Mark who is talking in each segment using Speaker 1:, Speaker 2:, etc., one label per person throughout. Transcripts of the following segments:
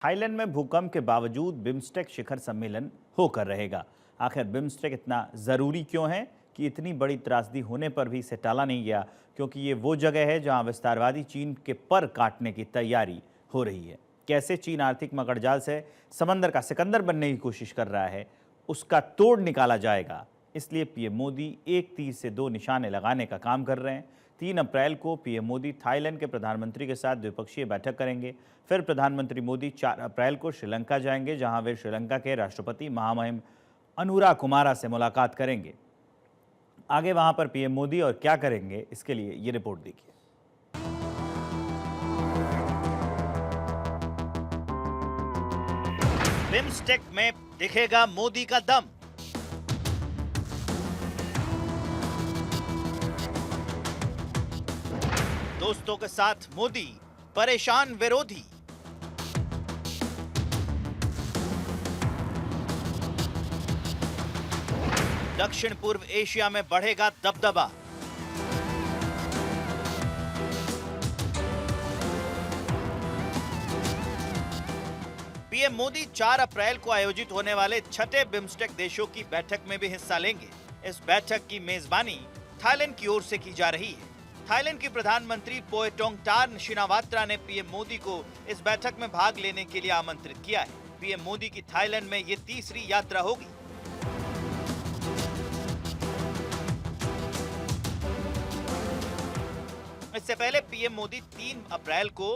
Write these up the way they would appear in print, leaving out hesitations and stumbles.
Speaker 1: Thailand में भूकंप के बावजूद बिम्स्टेक शिखर सम्मेलन होकर रहेगा। आखिर बिम्स्टेक इतना ज़रूरी क्यों है कि इतनी बड़ी त्रासदी होने पर भी इसे टाला नहीं गया? क्योंकि ये वो जगह है जहां विस्तारवादी चीन के पर काटने की तैयारी हो रही है। कैसे चीन आर्थिक मकड़जाल से समंदर का सिकंदर बनने की कोशिश कर रहा है, उसका तोड़ निकाला जाएगा। इसलिए पीएम मोदी एक तीर से दो निशाने लगाने का काम कर रहे हैं। 3 अप्रैल को पीएम मोदी थाईलैंड के प्रधानमंत्री के साथ द्विपक्षीय बैठक करेंगे। फिर प्रधानमंत्री मोदी 4 अप्रैल को श्रीलंका जाएंगे, जहां वे श्रीलंका के राष्ट्रपति महामहिम अनुरा कुमारा से मुलाकात करेंगे। आगे वहां पर पीएम मोदी और क्या करेंगे, इसके लिए ये रिपोर्ट देखिए।
Speaker 2: बिम्स्टेक में दिखेगा मोदी का दम। दोस्तों के साथ मोदी, परेशान विरोधी। दक्षिण पूर्व एशिया में बढ़ेगा दबदबा। पीएम मोदी 4 अप्रैल को आयोजित होने वाले छठे बिम्स्टेक देशों की बैठक में भी हिस्सा लेंगे। इस बैठक की मेजबानी थाईलैंड की ओर से की जा रही है। थाईलैंड की प्रधानमंत्री पोएटोंगटार्न शिनावात्रा ने पीएम मोदी को इस बैठक में भाग लेने के लिए आमंत्रित किया है। पीएम मोदी की थाईलैंड में ये तीसरी यात्रा होगी। इससे पहले पीएम मोदी 3 अप्रैल को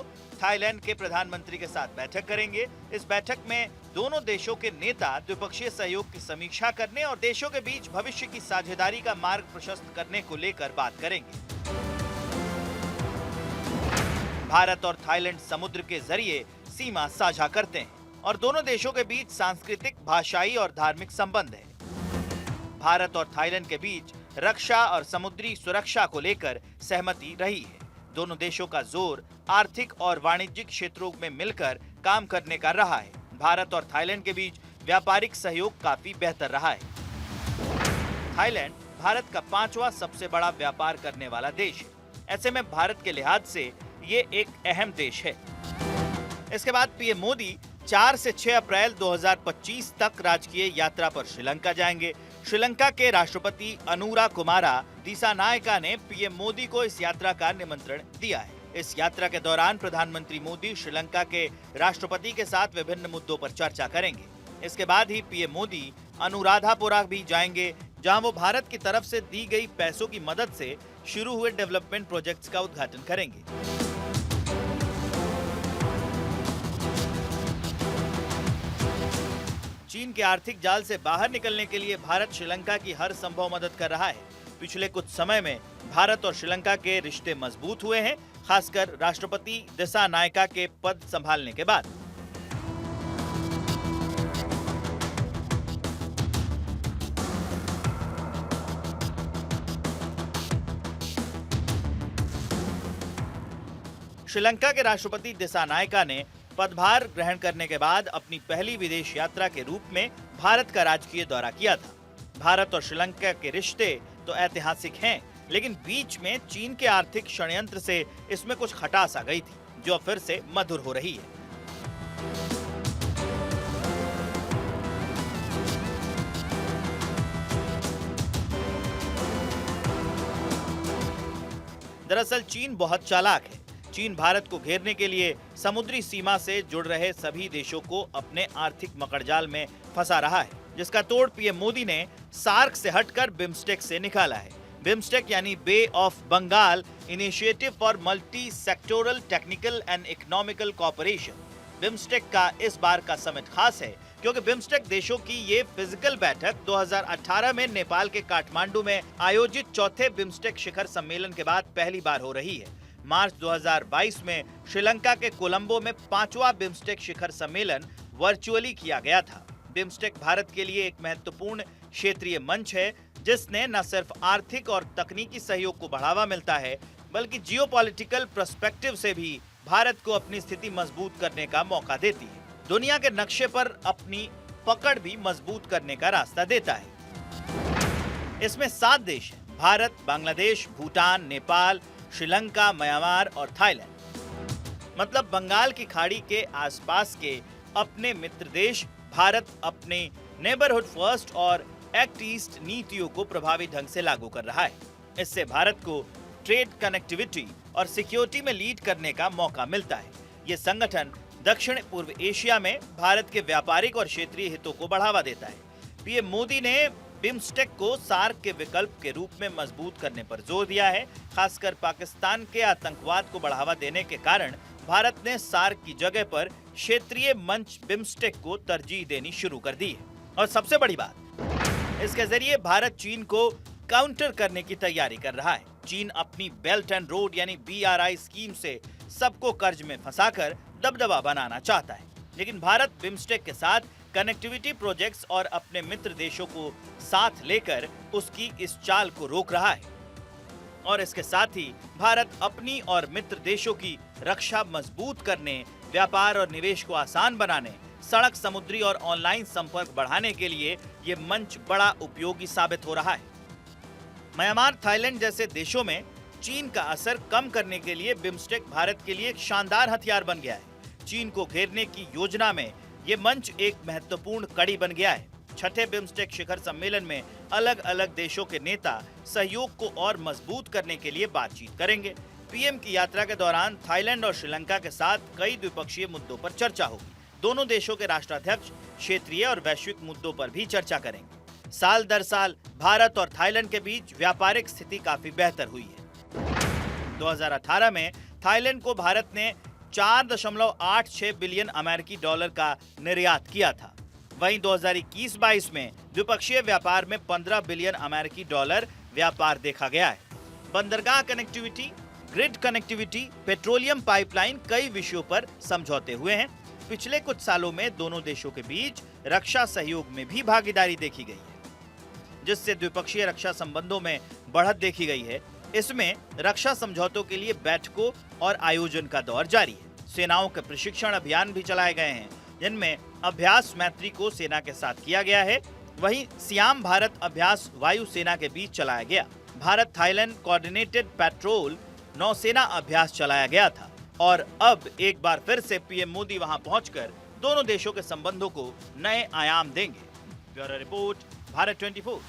Speaker 2: थाईलैंड के प्रधानमंत्री के साथ बैठक करेंगे। इस बैठक में दोनों देशों के नेता द्विपक्षीय सहयोग की समीक्षा करने और देशों के बीच भविष्य की साझेदारी का मार्ग प्रशस्त करने को लेकर बात करेंगे। भारत और थाईलैंड समुद्र के जरिए सीमा साझा करते हैं और दोनों देशों के बीच सांस्कृतिक, भाषाई और धार्मिक संबंध है। भारत और थाईलैंड के बीच रक्षा और समुद्री सुरक्षा को लेकर सहमति रही है। दोनों देशों का जोर आर्थिक और वाणिज्यिक क्षेत्रों में मिलकर काम करने का रहा है। भारत और थाईलैंड के बीच व्यापारिक सहयोग काफी बेहतर रहा है। थाईलैंड भारत का 5वां सबसे बड़ा व्यापार करने वाला देश है। ऐसे में भारत के लिहाज से ये एक अहम देश है। इसके बाद पीएम मोदी 4 से 6 अप्रैल 2025 तक राजकीय यात्रा पर श्रीलंका जाएंगे। श्रीलंका के राष्ट्रपति अनुरा कुमारा दिसानायका ने पीएम मोदी को इस यात्रा का निमंत्रण दिया है। इस यात्रा के दौरान प्रधानमंत्री मोदी श्रीलंका के राष्ट्रपति के साथ विभिन्न मुद्दों पर चर्चा करेंगे। इसके बाद ही पीएम मोदी अनुराधापुरा भी जाएंगे, जहां वो भारत की तरफ से दी गई पैसों की मदद से शुरू हुए डेवलपमेंट प्रोजेक्ट्स का उद्घाटन करेंगे। चीन के आर्थिक जाल से बाहर निकलने के लिए भारत श्रीलंका की हर संभव मदद कर रहा है। पिछले कुछ समय में भारत और श्रीलंका के रिश्ते मजबूत हुए हैं, खासकर राष्ट्रपति दिसानायका के पद संभालने के बाद। श्रीलंका के राष्ट्रपति दिसानायका ने पदभार ग्रहण करने के बाद अपनी पहली विदेश यात्रा के रूप में भारत का राजकीय दौरा किया था। भारत और श्रीलंका के रिश्ते तो ऐतिहासिक हैं, लेकिन बीच में चीन के आर्थिक षड्यंत्र से इसमें कुछ खटास आ गई थी, जो फिर से मधुर हो रही है। दरअसल चीन बहुत चालाक है। चीन भारत को घेरने के लिए समुद्री सीमा से जुड़ रहे सभी देशों को अपने आर्थिक मकड़जाल में फंसा रहा है, जिसका तोड़ पीएम मोदी ने सार्क से हटकर बिम्स्टेक से निकाला है। बिम्स्टेक यानी bay of Bengal initiative for multi sectoral technical and economical cooperation. BIMSTEC का इस बार का समिट खास है क्योंकि बिम्स्टेक देशों की ये फिजिकल बैठक 2018 में नेपाल के काठमांडू में आयोजित चौथे बिम्स्टेक शिखर सम्मेलन के बाद पहली बार हो रही है। मार्च 2022 में श्रीलंका के कोलंबो में 5वां बिम्स्टेक शिखर सम्मेलन वर्चुअली किया गया था। बिम्स्टेक भारत के लिए एक महत्वपूर्ण क्षेत्रीय मंच है, जिसने न सिर्फ आर्थिक और तकनीकी सहयोग को बढ़ावा मिलता है, बल्कि जियोपॉलिटिकल पर्सपेक्टिव से भी भारत को अपनी स्थिति मजबूत करने का मौका देती है। दुनिया के नक्शे पर अपनी पकड़ भी मजबूत करने का रास्ता देता है। इसमें 7 देश हैं: भारत, बांग्लादेश, भूटान, नेपाल, श्रीलंका, म्यांमार और थाईलैंड। मतलब बंगाल की खाड़ी के आसपास के अपने मित्र देश भारत अपने नेबरहुड फर्स्ट और एक्ट ईस्ट नीतियों को प्रभावी ढंग से लागू कर रहा है। इससे भारत को ट्रेड, कनेक्टिविटी और सिक्योरिटी में लीड करने का मौका मिलता है। ये संगठन दक्षिण पूर्व एशिया में भारत के व्यापारिक और क्षेत्रीय हितों को बढ़ावा देता है। पीएम मोदी ने बिम्स्टेक को सार्क के विकल्प के रूप में मजबूत करने पर जोर दिया है। खासकर पाकिस्तान के आतंकवाद को बढ़ावा देने के कारण भारत ने सार्क की जगह पर क्षेत्रीय मंच बिम्स्टेक को तरजीह देनी शुरू कर दी है। और सबसे बड़ी बात, इसके जरिए भारत चीन को काउंटर करने की तैयारी कर रहा है। चीन अपनी बेल्ट एंड रोड यानी BRI स्कीम से सबको कर्ज में फंसाकर दबदबा बनाना चाहता है, लेकिन भारत बिम्स्टेक के साथ कनेक्टिविटी प्रोजेक्ट्स और अपने मित्र देशों को साथ लेकर उसकी इस चाल को रोक रहा है। और इसके साथ ही भारत अपनी और मित्र देशों की रक्षा मजबूत करने, व्यापार और निवेश को आसान बनाने, सड़क, समुद्री और ऑनलाइन संपर्क बढ़ाने के लिए ये मंच बड़ा उपयोगी साबित हो रहा है। म्यांमार, थाईलैंड जैसे देशों में चीन का असर कम करने के लिए बिम्स्टेक भारत के लिए एक शानदार हथियार बन गया है। चीन को घेरने की योजना में ये मंच एक महत्वपूर्ण कड़ी बन गया है। छठे बिम्स्टेक शिखर सम्मेलन में अलग अलग देशों के नेता सहयोग को और मजबूत करने के लिए बातचीत करेंगे। पीएम की यात्रा के दौरान थाईलैंड और श्रीलंका के साथ कई द्विपक्षीय मुद्दों पर चर्चा होगी। दोनों देशों के राष्ट्राध्यक्ष क्षेत्रीय और वैश्विक मुद्दों पर भी चर्चा करेंगे। साल दर साल भारत और थाईलैंड के बीच व्यापारिक स्थिति काफी बेहतर हुई है। 2018 में थाईलैंड को भारत ने 4.86 बिलियन अमेरिकी डॉलर का निर्यात किया था। वहीं 2021-22 में द्विपक्षीय व्यापार में 15 बिलियन अमेरिकी डॉलर व्यापार देखा गया है। बंदरगाह connectivity, grid connectivity, petroleum pipeline, कई विषयों पर समझौते हुए हैं। पिछले कुछ सालों में दोनों देशों के बीच रक्षा सहयोग में भी भागीदारी देखी गई है, जिससे द्विपक्षीय रक्षा संबंधों में बढ़त देखी गई है। इसमें रक्षा समझौतों के लिए बैठकों और आयोजन का दौर जारी है। सेनाओं के प्रशिक्षण अभियान भी चलाए गए हैं, जिनमें अभ्यास मैत्री को सेना के साथ किया गया है। वहीं सियाम भारत अभ्यास वायुसेना के बीच चलाया गया। भारत थाईलैंड कोऑर्डिनेटेड पेट्रोल नौसेना अभ्यास चलाया गया था। और अब एक बार फिर से पीएम मोदी वहां पहुंचकर दोनों देशों के संबंधों को नए आयाम देंगे। Bureau report, Bharat 24।